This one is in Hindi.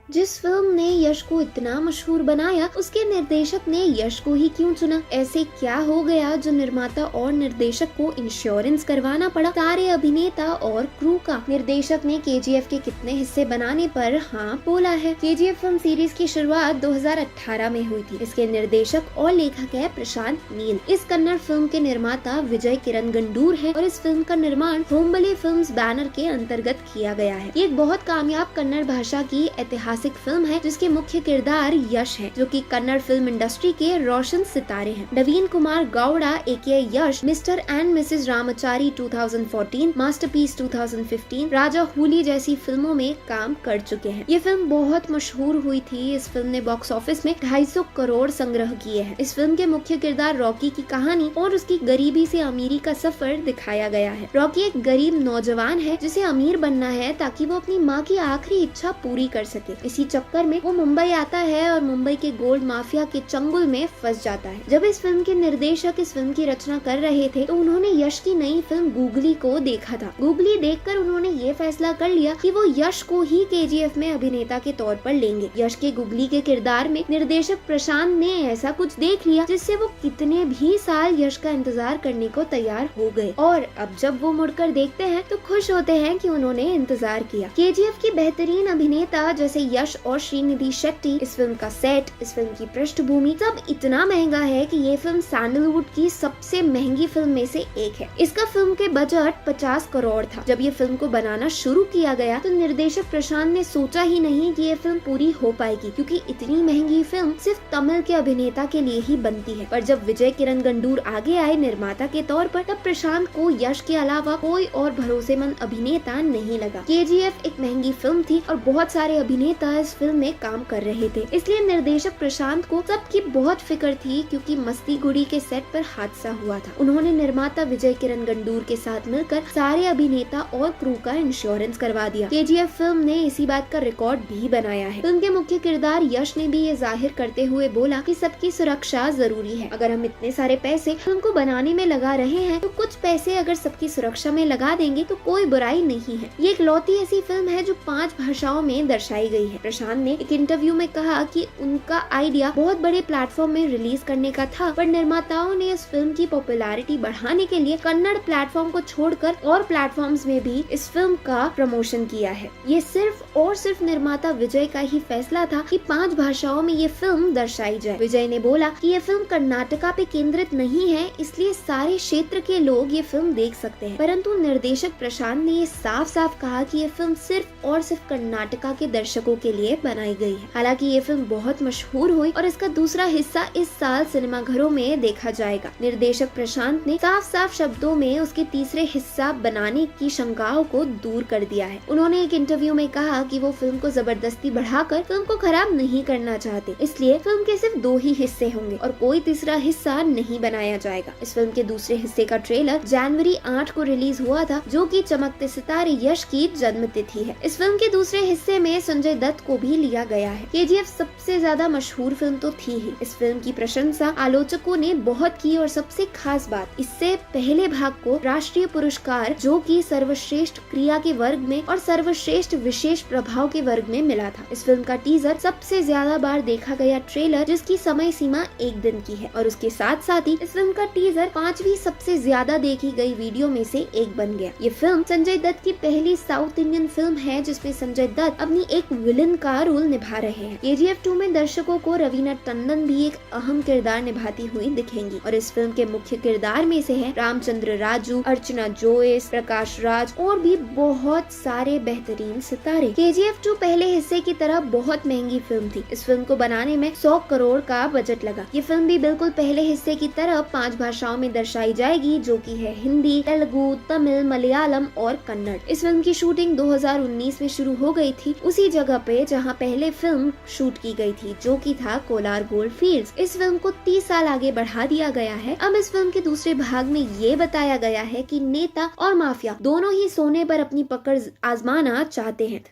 जिस फिल्म ने यश को इतना मशहूर बनाया, उसके निर्देशक ने यश को ही क्यों चुना? ऐसे क्या हो गया जो निर्माता और निर्देशक को इंश्योरेंस करवाना पड़ा? सारे अभिनेता और क्रू का। निर्देशक ने केजीएफ के कितने हिस्से बनाने पर हाँ बोला है? केजीएफ फिल्म सीरीज की शुरुआत 2018 में हुई थी। इसके निर्देशक और लेखक है प्रशांत नील। इस कन्नड़ फिल्म के निर्माता विजय किरण गंडूर है और इस फिल्म का निर्माण होम्बले फिल्म्स बैनर के अंतर्गत किया गया है। ये एक बहुत कामयाब कन्नड़ भाषा की ऐतिहासिक फिल्म है जिसके मुख्य किरदार यश है, जो कि कन्नड़ फिल्म इंडस्ट्री के रोशन सितारे हैं। Naveen Kumar Gowda AKA Yash, Mr and Mrs Ramachari 2014, masterpiece 2015, Raja Huli जैसी फिल्मों में काम कर चुके हैं। ये फिल्म बहुत मशहूर हुई थी। इस फिल्म ने बॉक्स ऑफिस में 250 करोड़ संग्रह किए हैं। इस फिल्म के मुख्य किरदार रॉकी की कहानी और उसकी गरीबी से अमीरी का सफर दिखाया गया है। रॉकी एक गरीब नौजवान है जिसे अमीर बनना है ताकि वो अपनी माँ की आखिरी इच्छा पूरी कर सके। इसी चक्कर में वो मुंबई आता है और मुंबई के गोल्ड माफिया के चंगुल में फंस जाता है। जब इस फिल्म के निर्देशक इस फिल्म की रचना कर रहे थे तो उन्होंने यश की नई फिल्म गूगली को देखा था। गूगली देखकर उन्होंने ये फैसला कर लिया कि वो यश को ही केजीएफ में अभिनेता के तौर पर लेंगे। यश के गूगली के किरदार में निर्देशक प्रशांत ने ऐसा कुछ देख लिया जिससे वो कितने भी साल यश का इंतजार करने को तैयार हो गए और अब जब वो मुड़कर देखते हैं तो खुश होते हैं कि उन्होंने इंतजार किया। केजीएफ की बेहतरीन अभिनेता जैसे यश और श्रीनिधि शेट्टी, इस फिल्म का सेट, इस फिल्म की पृष्ठभूमि सब इतना महंगा है कि ये फिल्म सैंडलवुड की सबसे महंगी फिल्म में से एक है। इसका फिल्म के बजट 50 करोड़ था। जब ये फिल्म को बनाना शुरू किया गया तो निर्देशक प्रशांत ने सोचा ही नहीं कि ये फिल्म पूरी हो पाएगी, क्योंकि इतनी महंगी फिल्म सिर्फ तमिल के अभिनेता के लिए ही बनती है। पर जब विजय किरण गंडूर आगे आए निर्माता के तौर पर, तब प्रशांत को यश के अलावा कोई और भरोसेमंद अभिनेता नहीं लगा। केजीएफ एक महंगी फिल्म थी और बहुत सारे अभिनेता इस फिल्म में काम कर रहे थे, इसलिए निर्देशक प्रशांत को सबकी बहुत फिक्र थी, क्योंकि मस्ती गुड़ी के सेट पर हादसा हुआ था। उन्होंने निर्माता विजय किरण गंडूर के साथ मिलकर सारे अभिनेता और क्रू का इंश्योरेंस करवा दिया। केजीएफ फिल्म ने इसी बात का रिकॉर्ड भी बनाया है। फिल्म के मुख्य किरदार यश ने भी ये जाहिर करते हुए बोला कि सबकी सुरक्षा जरूरी है। अगर हम इतने सारे पैसे फिल्म को बनाने में लगा रहे हैं तो कुछ पैसे अगर सबकी सुरक्षा में लगा देंगे तो कोई बुराई नहीं है। ये इकलौती ऐसी फिल्म है जो 5 भाषाओं में दर्शाई गई है। प्रशांत ने एक इंटरव्यू में कहा कि उनका आइडिया बहुत बड़े प्लेटफॉर्म में रिलीज करने का था, पर निर्माताओं ने इस फिल्म की पॉपुलैरिटी बढ़ाने के लिए कन्नड़ प्लेटफॉर्म को छोड़कर और प्लेटफॉर्म्स में भी इस फिल्म का प्रमोशन किया है। ये सिर्फ और सिर्फ निर्माता विजय का ही फैसला था कि 5 भाषाओं में ये फिल्म दर्शाई जाए। विजय ने बोला कि ये फिल्म कर्नाटका पे केंद्रित नहीं है, इसलिए सारे क्षेत्र के लोग ये फिल्म देख सकते हैं। परंतु निर्देशक प्रशांत ने ये साफ साफ कहा कि ये फिल्म सिर्फ और सिर्फ कर्नाटका के दर्शकों के लिए बनाई गई है। हालांकि ये फिल्म बहुत मशहूर हुई और इसका दूसरा हिस्सा इस साल सिनेमाघरों में देखा जाएगा। निर्देशक प्रशांत ने साफ साफ शब्दों में उसके तीसरे हिस्सा बनाने की शंकाओं को दूर कर दिया है। उन्होंने एक इंटरव्यू में कहा कि वो फिल्म को जबरदस्ती बढ़ाकर फिल्म को खराब नहीं करना चाहते, इसलिए फिल्म के सिर्फ 2 ही हिस्से होंगे और कोई तीसरा हिस्सा नहीं बनाया जाएगा। इस फिल्म के दूसरे हिस्से का ट्रेलर जनवरी 8 को रिलीज हुआ था, जो कि चमकते सितारे यश की जन्म तिथि है। इस फिल्म के दूसरे हिस्से में संजय दत्त को भी लिया गया है। केजीएफ सबसे ज्यादा मशहूर फिल्म तो थी ही। इस फिल्म की प्रशंसा आलोचकों ने बहुत की और सबसे खास बात, इससे पहले भाग को राष्ट्रीय पुरस्कार जो कि सर्वश्रेष्ठ क्रिया के वर्ग में और सर्वश्रेष्ठ विशेष प्रभाव के वर्ग में मिला था। इस फिल्म का टीजर सबसे ज्यादा बार देखा गया ट्रेलर, जिसकी समय सीमा 1 दिन की है, और उसके साथ साथ ही इस फिल्म का टीजर 5वीं सबसे ज्यादा देखी गई वीडियो में से एक बन गया। ये फिल्म संजय दत्त की पहली साउथ इंडियन फिल्म है जिसमें संजय दत्त अपनी एक विलन का रोल निभा रहे हैं। केजीएफ 2 में दर्शकों को रवीना टंडन भी एक अहम किरदार निभाती हुई दिखेंगी और इस फिल्म के मुख्य किरदार में से है रामचंद्र राजू, अर्चना जोइस, प्रकाश राज और भी बहुत सारे बेहतरीन सितारे। केजीएफ 2 पहले हिस्से की तरह बहुत महंगी फिल्म थी। इस फिल्म को बनाने में 100 करोड़ का बजट लगा। ये फिल्म भी बिल्कुल पहले हिस्से की तरह 5 भाषाओं में दर्शाई जाएगी, जो कि है हिंदी, तेलुगु, तमिल, मलयालम और कन्नड़। इस फिल्म की शूटिंग 2019 में शुरू हो गई थी, उसी जगह पे जहां पहले फिल्म शूट की गई थी, जो कि था कोलार गोल्ड फील्ड्स। इस फिल्म को 30 साल आगे बढ़ा दिया गया है। अब इस फिल्म के दूसरे भाग में ये बताया गया है कि नेता और माफिया दोनों ही सोने पर अपनी पकड़ आजमाना चाहते हैं।